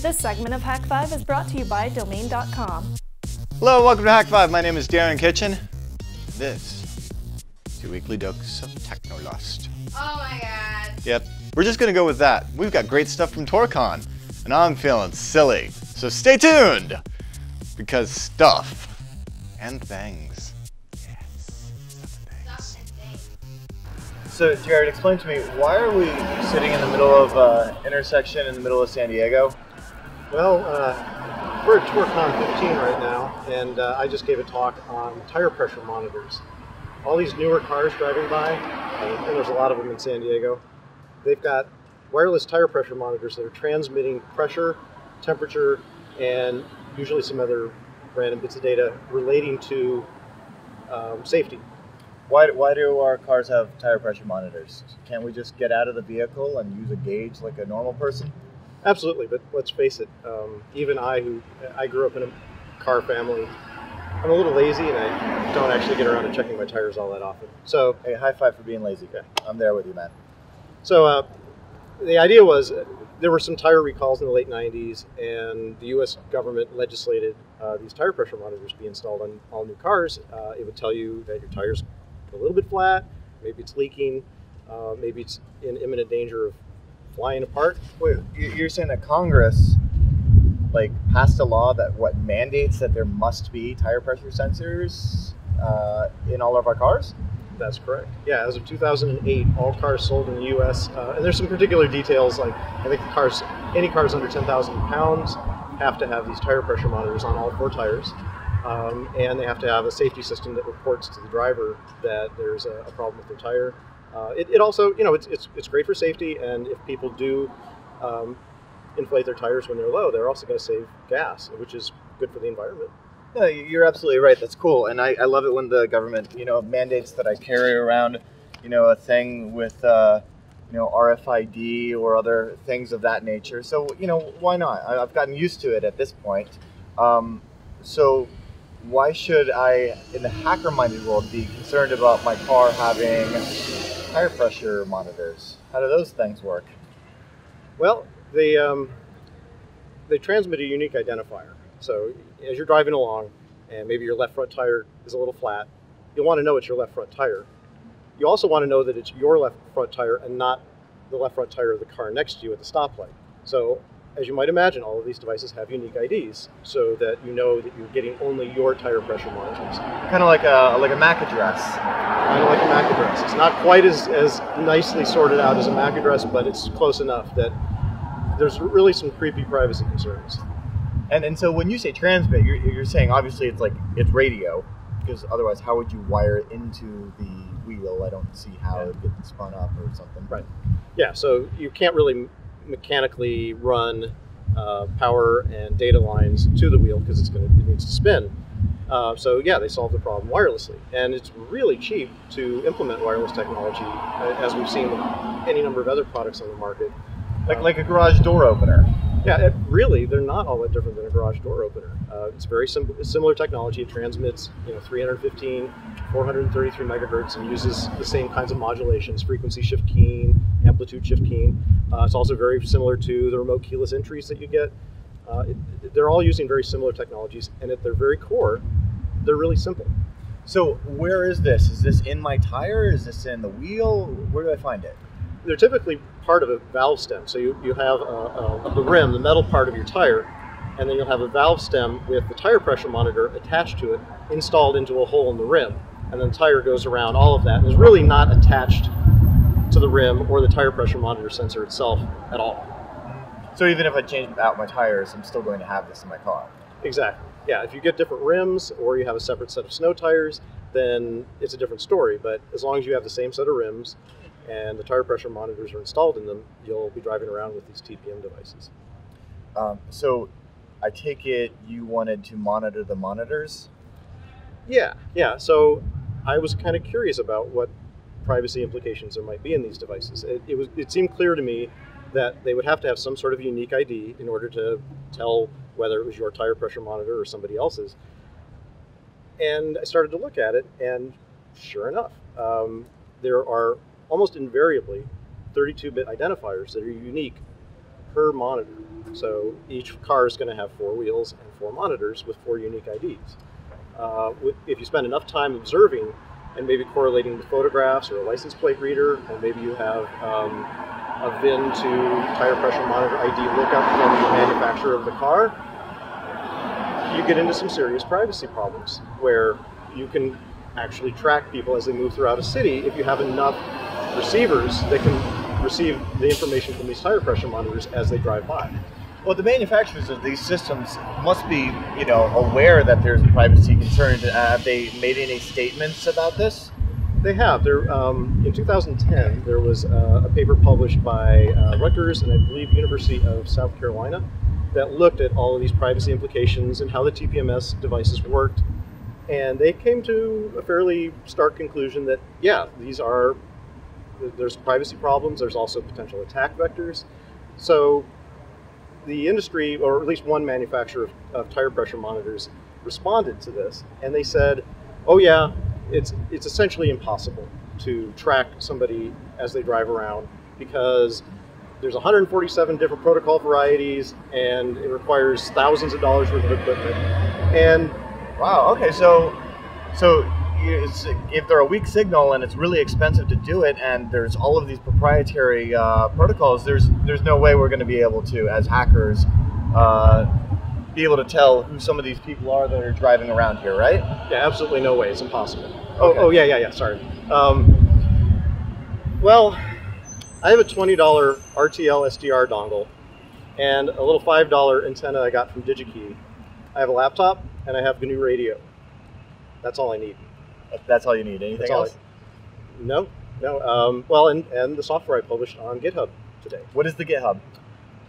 This segment of Hak5 is brought to you by Domain.com. Hello, welcome to Hak5. My name is Darren Kitchen. This is your weekly dose of Technolust. Oh my god. Yep, we're just gonna go with that. We've got great stuff from Toorcon, and I'm feeling silly. So stay tuned, because stuff and things. Yes, stuff and things. So Jared, explain to me, why are we sitting in the middle of an intersection in the middle of San Diego? Well, we're at Toorcon 15 right now, and I just gave a talk on tire pressure monitors. All these newer cars driving by, and there's a lot of them in San Diego, they've got wireless tire pressure monitors that are transmitting pressure, temperature, and usually some other random bits of data relating to safety. Why do our cars have tire pressure monitors? Can't we just get out of the vehicle and use a gauge like a normal person? Absolutely, but let's face it, even I grew up in a car family, I'm a little lazy and I don't actually get around to checking my tires all that often. So, hey, high five for being lazy. Okay. I'm there with you, man. So the idea was there were some tire recalls in the late 90s, and the U.S. government legislated these tire pressure monitors be installed on all new cars. It would tell you that your tire's a little bit flat, maybe it's leaking, maybe it's in imminent danger of flying apart. Wait, you're saying that Congress passed a law that mandates that there must be tire pressure sensors in all of our cars? That's correct. Yeah, as of 2008, all cars sold in the U.S. And there's some particular details, like I think any cars under 10,000 pounds have to have these tire pressure monitors on all four tires, and they have to have a safety system that reports to the driver that there's a problem with their tire. It also, it's great for safety, and if people do inflate their tires when they're low, they're also going to save gas, which is good for the environment. No, you're absolutely right. That's cool, and I love it when the government, mandates that I carry around, a thing with, RFID or other things of that nature. So, why not? I've gotten used to it at this point. So, why should I, in the hacker-minded world, be concerned about my car having tire pressure monitors? How do those things work? Well, they transmit a unique identifier. So as you're driving along and maybe your left front tire is a little flat, you'll want to know it's your left front tire. You also want to know that it's your left front tire and not the left front tire of the car next to you at the stoplight. So as you might imagine, all of these devices have unique IDs so that you know that you're getting only your tire pressure monitors. Kind of like a MAC address. Kind of like a MAC address. It's not quite as nicely sorted out as a MAC address, but it's close enough that there's really some creepy privacy concerns. And so when you say transmit, you're saying obviously it's radio, because otherwise how would you wire it into the wheel? I don't see how it gets spun up or something. Right. Yeah, so you can't really mechanically run power and data lines to the wheel because it needs to spin. So yeah, they solved the problem wirelessly, and it's really cheap to implement wireless technology, as we've seen with any number of other products on the market. Like a garage door opener. Yeah, they're not all that different than a garage door opener. It's very similar technology. It transmits 315, 433 megahertz and uses the same kinds of modulations, frequency shift keying, amplitude shift keying. It's also very similar to the remote keyless entries that you get. They're all using very similar technologies, and at their very core, they're really simple. So where is this? Is this in my tire? Is this in the wheel? Where do I find it? They're typically part of a valve stem. So you have the rim, the metal part of your tire, and then you'll have a valve stem with the tire pressure monitor attached to it, installed into a hole in the rim. And then the tire goes around all of that, and is really not attached to the rim or the tire pressure monitor sensor itself at all. So even if I change out my tires, I'm still going to have this in my car? Exactly. Yeah, if you get different rims or you have a separate set of snow tires, then it's a different story. But as long as you have the same set of rims and the tire pressure monitors are installed in them, you'll be driving around with these TPM devices. So I take it you wanted to monitor the monitors? Yeah. So I was kind of curious about what privacy implications there might be in these devices. It seemed clear to me that they would have to have some sort of unique ID in order to tell whether it was your tire pressure monitor or somebody else's. And I started to look at it, and sure enough, there are almost invariably 32-bit identifiers that are unique per monitor. So each car is going to have 4 wheels and 4 monitors with 4 unique IDs. If you spend enough time observing and maybe correlating with photographs or a license plate reader, and maybe you have a VIN to tire pressure monitor ID lookup from the manufacturer of the car, you get into some serious privacy problems where you can actually track people as they move throughout a city if you have enough receivers that can receive the information from these tire pressure monitors as they drive by. Well, the manufacturers of these systems must be, aware that there's privacy concerns. Have they made any statements about this? They have. In 2010, there was a paper published by Rutgers and I believe University of South Carolina that looked at all of these privacy implications and how the TPMS devices worked. And they came to a fairly stark conclusion that, yeah, there's privacy problems. There's also potential attack vectors. So the industry, or at least one manufacturer of tire pressure monitors, responded to this, and they said, oh yeah, it's essentially impossible to track somebody as they drive around because there's 147 different protocol varieties and it requires thousands of dollars worth of equipment. And wow, okay, so if they're a weak signal and it's really expensive to do it, and there's all of these proprietary protocols, there's no way we're going to be able to, as hackers, be able to tell who some of these people are that are driving around here, right? Yeah, absolutely no way. It's impossible. Okay. Oh yeah. Sorry. Well, I have a $20 RTL SDR dongle and a little $5 antenna I got from DigiKey. I have a laptop and I have GNU radio. That's all I need. That's all you need. Anything else? No. Well, and the software I published on GitHub today. What is the GitHub?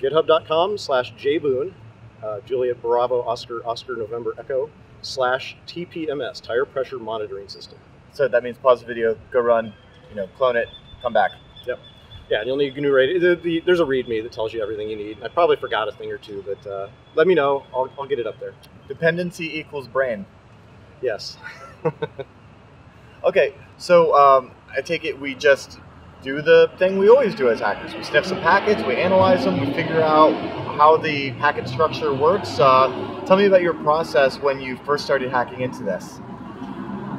GitHub.com/jboone, Juliet Bravo Oscar November Echo /TPMS, Tire Pressure Monitoring System. So that means pause the video, go run, clone it, come back. Yep. Yeah, and you'll need GNU radio. There's a README that tells you everything you need. I probably forgot a thing or two, but let me know. I'll get it up there. Dependency equals brain. Yes. Okay, so I take it we just do the thing we always do as hackers. We sniff some packets, we analyze them, we figure out how the packet structure works. Tell me about your process when you first started hacking into this.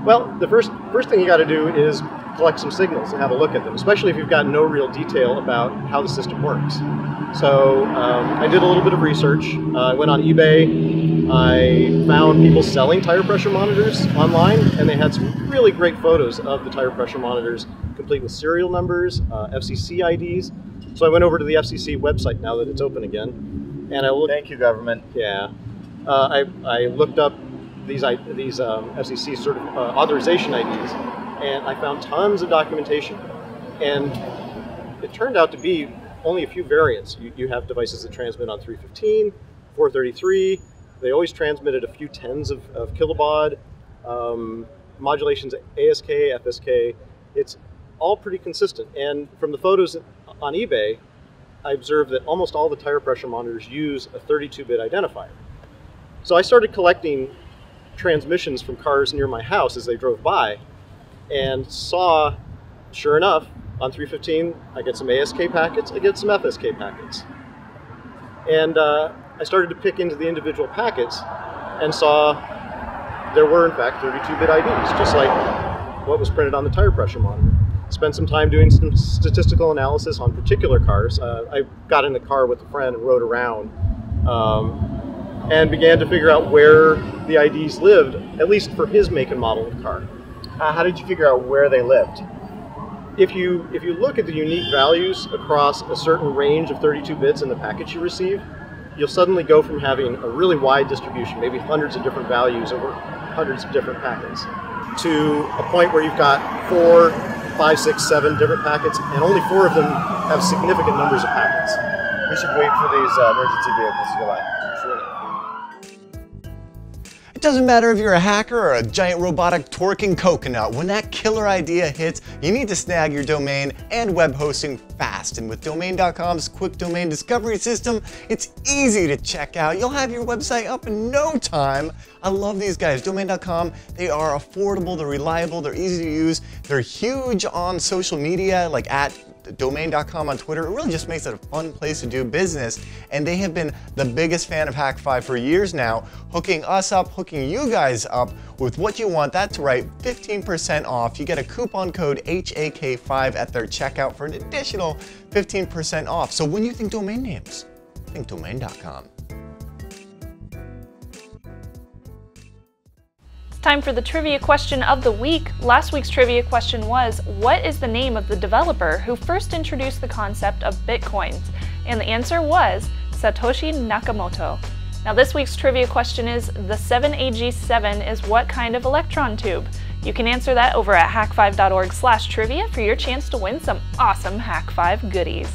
Well, the first thing you got to do is collect some signals and have a look at them, especially if you've got no real detail about how the system works. So I did a little bit of research. I went on eBay. I found people selling tire pressure monitors online, and they had some really great photos of the tire pressure monitors, complete with serial numbers, FCC IDs. So I went over to the FCC website now that it's open again, and I looked. Thank you, government. Yeah, I looked up these FCC sort of authorization IDs, and I found tons of documentation, and it turned out to be only a few variants. You have devices that transmit on 315, 433. They always transmitted a few tens of kilobaud, modulations ASK, FSK. It's all pretty consistent. And from the photos on eBay, I observed that almost all the tire pressure monitors use a 32-bit identifier. So I started collecting transmissions from cars near my house as they drove by, and saw, sure enough, on 315, I get some ASK packets, I get some FSK packets. And I started to pick into the individual packets and saw there were, in fact, 32-bit IDs, just like what was printed on the tire pressure monitor. Spent some time doing some statistical analysis on particular cars. I got in a car with a friend and rode around and began to figure out where the IDs lived, at least for his make and model of car. How did you figure out where they lived? If you look at the unique values across a certain range of 32 bits in the packets you receive, you'll suddenly go from having a really wide distribution, maybe hundreds of different values over hundreds of different packets, to a point where you've got 4, 5, 6, 7 different packets, and only 4 of them have significant numbers of packets. We should wait for these emergency vehicles to go by. It doesn't matter if you're a hacker or a giant robotic Toorcon coconut. When that killer idea hits, you need to snag your domain and web hosting fast. And with Domain.com's quick domain discovery system, it's easy to check out. You'll have your website up in no time. I love these guys. Domain.com, they are affordable, they're reliable, they're easy to use. They're huge on social media, like at domain.com on Twitter. It really just makes it a fun place to do business. And they have been the biggest fan of Hak5 for years now, hooking us up, hooking you guys up with what you want. That's right, 15% off. You get a coupon code HAK5 at their checkout for an additional 15% off. So when you think domain names, think domain.com. Time for the trivia question of the week. Last week's trivia question was, what is the name of the developer who first introduced the concept of Bitcoins? And the answer was Satoshi Nakamoto. Now this week's trivia question is, the 7AG7 is what kind of electron tube? You can answer that over at hak5.org/trivia for your chance to win some awesome Hak5 goodies.